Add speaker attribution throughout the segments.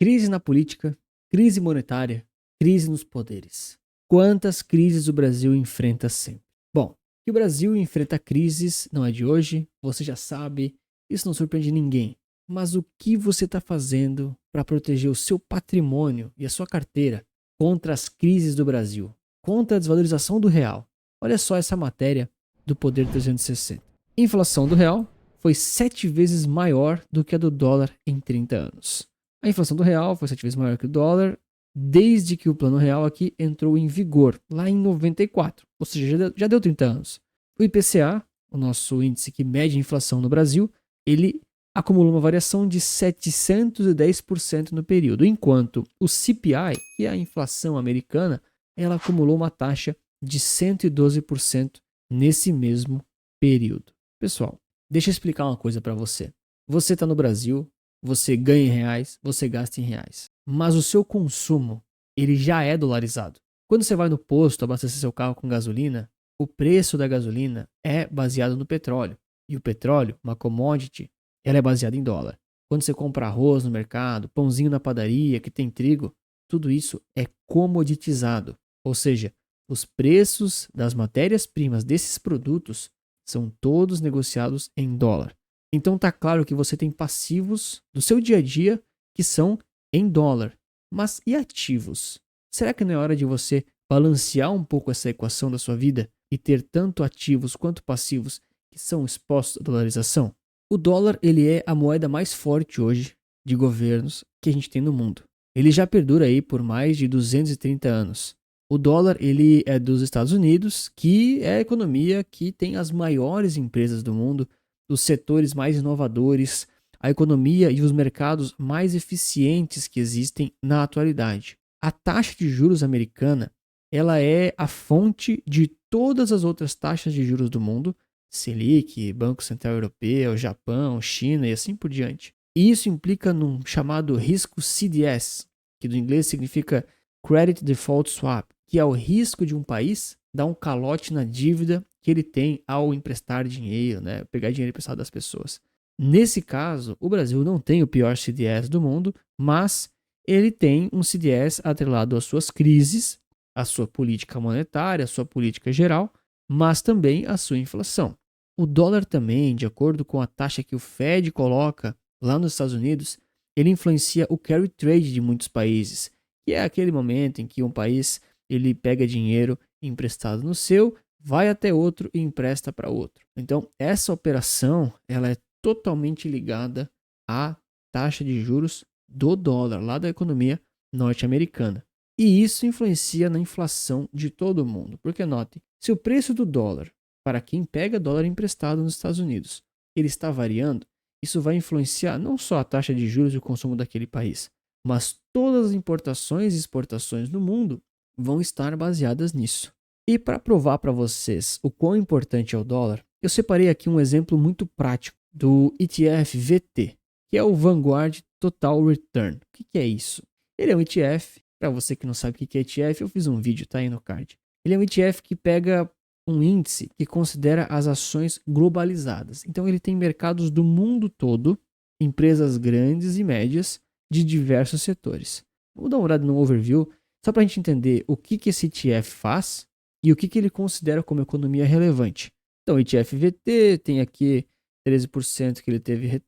Speaker 1: Crise na política, crise monetária, crise nos poderes. Quantas crises o Brasil enfrenta sempre? Bom, que o Brasil enfrenta crises não é de hoje, você já sabe, isso não surpreende ninguém. Mas o que você está fazendo para proteger o seu patrimônio e a sua carteira contra as crises do Brasil, contra a desvalorização do real? Olha só essa matéria do Poder 360. Inflação do real foi 7 vezes maior do que a do dólar em 30 anos. A inflação do real foi 7 vezes maior que o dólar desde que o plano real aqui entrou em vigor, lá em 94, ou seja, já deu 30 anos. O IPCA, o nosso índice que mede a inflação no Brasil, ele acumulou uma variação de 710% no período, enquanto o CPI, que é a inflação americana, ela acumulou uma taxa de 112% nesse mesmo período. Pessoal, deixa eu explicar uma coisa para você. Você está no Brasil, você ganha em reais, você gasta em reais. Mas o seu consumo, ele já é dolarizado. Quando você vai no posto abastecer seu carro com gasolina, o preço da gasolina é baseado no petróleo. E o petróleo, uma commodity, ela é baseada em dólar. Quando você compra arroz no mercado, pãozinho na padaria, que tem trigo, tudo isso é comoditizado. Ou seja, os preços das matérias-primas desses produtos são todos negociados em dólar. Então tá claro que você tem passivos do seu dia a dia que são em dólar. Mas e ativos? Será que não é hora de você balancear um pouco essa equação da sua vida e ter tanto ativos quanto passivos que são expostos à dolarização? O dólar, ele é a moeda mais forte hoje de governos que a gente tem no mundo. Ele já perdura aí por mais de 230 anos. O dólar, ele é dos Estados Unidos, que é a economia que tem as maiores empresas do mundo, os setores mais inovadores, a economia e os mercados mais eficientes que existem na atualidade. A taxa de juros americana, ela é a fonte de todas as outras taxas de juros do mundo, Selic, Banco Central Europeu, Japão, China e assim por diante. E isso implica num chamado risco CDS, que do inglês significa Credit Default Swap, que é o risco de um país dar um calote na dívida que ele tem ao emprestar dinheiro, né? Pegar dinheiro emprestado das pessoas. Nesse caso, o Brasil não tem o pior CDS do mundo, mas ele tem um CDS atrelado às suas crises, à sua política monetária, à sua política geral, mas também à sua inflação. O dólar também, de acordo com a taxa que o Fed coloca lá nos Estados Unidos, ele influencia o carry trade de muitos países, que é aquele momento em que um país ele pega dinheiro emprestado no seu, vai até outro e empresta para outro. Então, essa operação ela é totalmente ligada à taxa de juros do dólar, lá da economia norte-americana. E isso influencia na inflação de todo mundo. Porque note, se o preço do dólar, para quem pega dólar emprestado nos Estados Unidos, ele está variando, isso vai influenciar não só a taxa de juros e o consumo daquele país, mas todas as importações e exportações no mundo vão estar baseadas nisso. E para provar para vocês o quão importante é o dólar, eu separei aqui um exemplo muito prático do ETF VT, que é o Vanguard Total Return. O que é isso? Ele é um ETF, para você que não sabe o que é ETF, eu fiz um vídeo, tá aí no card. Ele é um ETF que pega um índice que considera as ações globalizadas. Então ele tem mercados do mundo todo, empresas grandes e médias de diversos setores. Vou dar uma olhada no overview, só para a gente entender o que esse ETF faz e o que ele considera como economia relevante. Então, o ETF VT tem aqui 13% que ele teve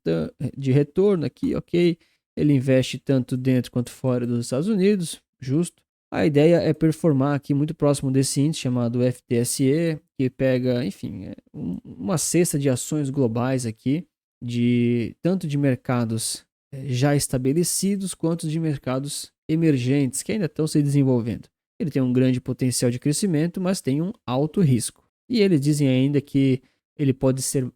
Speaker 1: de retorno aqui, ok. Ele investe tanto dentro quanto fora dos Estados Unidos, justo. A ideia é performar aqui muito próximo desse índice chamado FTSE, que pega, enfim, uma cesta de ações globais aqui, tanto de mercados já estabelecidos quanto de mercados emergentes que ainda estão se desenvolvendo. Ele tem um grande potencial de crescimento, mas tem um alto risco. E eles dizem ainda que ele pode ser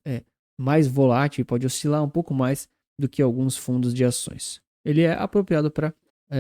Speaker 1: mais volátil e pode oscilar um pouco mais do que alguns fundos de ações. Ele é apropriado para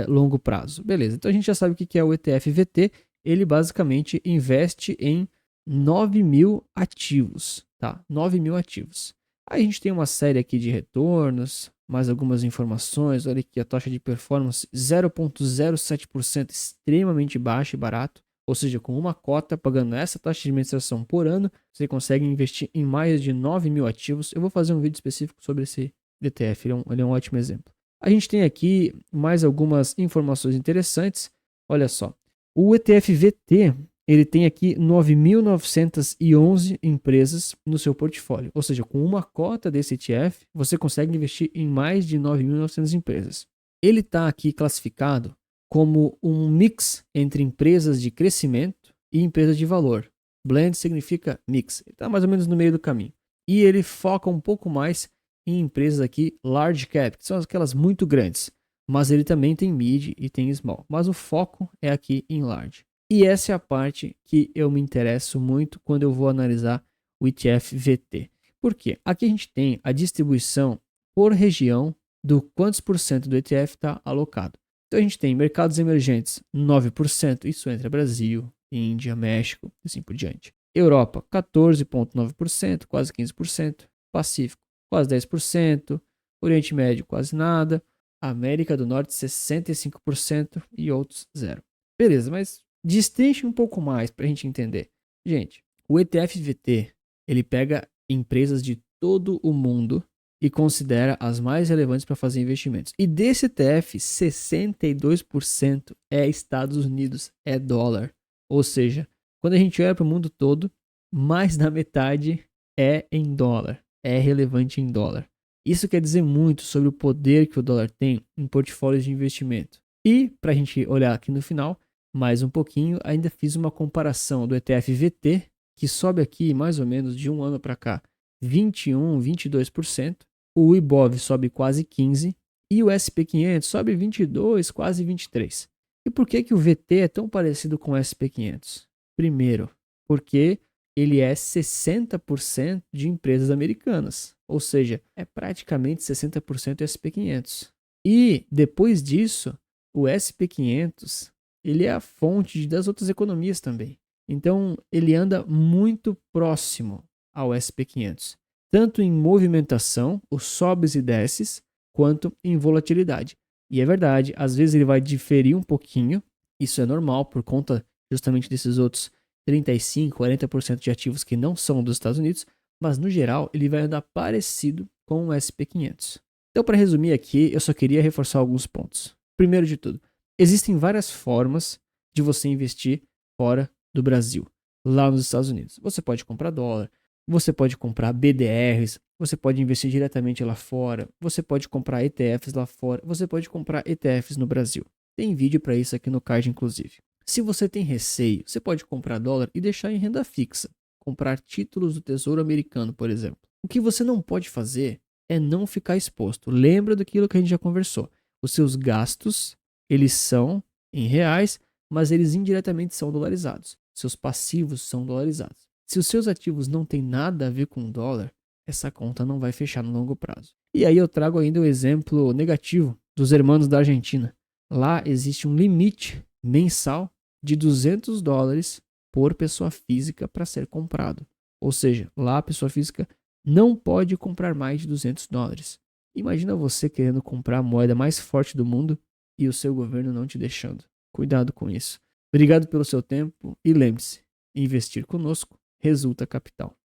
Speaker 1: longo prazo. Beleza, então a gente já sabe o que é o ETF VT. Ele basicamente investe em 9 mil ativos, tá? 9 mil ativos. Aí a gente tem uma série aqui de retornos, mais algumas informações. Olha aqui a taxa de performance 0,07%, extremamente baixo e barato. Ou seja, com uma cota, pagando essa taxa de administração por ano, você consegue investir em mais de 9 mil ativos. Eu vou fazer um vídeo específico sobre esse ETF, ele é um ótimo exemplo. A gente tem aqui mais algumas informações interessantes. Olha só, o ETF VT, ele tem aqui 9.911 empresas no seu portfólio. Ou seja, com uma cota desse ETF, você consegue investir em mais de 9.900 empresas. Ele está aqui classificado como um mix entre empresas de crescimento e empresas de valor. Blend significa mix. Ele está mais ou menos no meio do caminho. E ele foca um pouco mais em empresas aqui large cap, que são aquelas muito grandes. Mas ele também tem mid e tem small. Mas o foco é aqui em large. E essa é a parte que eu me interesso muito quando eu vou analisar o ETF VT. Por quê? Aqui a gente tem a distribuição por região do quantos por cento do ETF está alocado. Então a gente tem mercados emergentes 9%, isso entra Brasil, Índia, México e assim por diante. Europa 14,9%, quase 15%. Pacífico quase 10%. Oriente Médio quase nada. América do Norte 65% e outros zero. Beleza, mas destrinche um pouco mais para a gente entender. Gente, o ETF VT ele pega empresas de todo o mundo e considera as mais relevantes para fazer investimentos. E desse ETF, 62% é Estados Unidos, é dólar. Ou seja, quando a gente olha para o mundo todo, mais da metade é em dólar, é relevante em dólar. Isso quer dizer muito sobre o poder que o dólar tem em portfólios de investimento. E, para a gente olhar aqui no final, mais um pouquinho, ainda fiz uma comparação do ETF VT, que sobe aqui mais ou menos de um ano para cá, 21, 22%. O IBOV sobe quase 15% e o SP500 sobe 22, quase 23%. E por que o VT é tão parecido com o SP500? Primeiro, porque ele é 60% de empresas americanas, ou seja, é praticamente 60% SP500. E depois disso, o SP500 ele é a fonte das outras economias também. Então, ele anda muito próximo ao SP500, tanto em movimentação, os sobes e desces, quanto em volatilidade. E é verdade, às vezes ele vai diferir um pouquinho, isso é normal por conta justamente desses outros 35, 40% de ativos que não são dos Estados Unidos, mas no geral ele vai andar parecido com o SP500. Então, para resumir aqui, eu só queria reforçar alguns pontos. Primeiro de tudo, existem várias formas de você investir fora do Brasil, lá nos Estados Unidos. Você pode comprar dólar, você pode comprar BDRs, você pode investir diretamente lá fora, você pode comprar ETFs lá fora, você pode comprar ETFs no Brasil. Tem vídeo para isso aqui no card, inclusive. Se você tem receio, você pode comprar dólar e deixar em renda fixa. Comprar títulos do Tesouro Americano, por exemplo. O que você não pode fazer é não ficar exposto. Lembra daquilo que a gente já conversou. Os seus gastos, eles são em reais, mas eles indiretamente são dolarizados. Seus passivos são dolarizados. Se os seus ativos não têm nada a ver com dólar, essa conta não vai fechar no longo prazo. E aí eu trago ainda o exemplo negativo dos hermanos da Argentina. Lá existe um limite mensal de $200 por pessoa física para ser comprado. Ou seja, lá a pessoa física não pode comprar mais de $200. Imagina você querendo comprar a moeda mais forte do mundo e o seu governo não te deixando. Cuidado com isso. Obrigado pelo seu tempo e lembre-se, investir conosco resulta capital.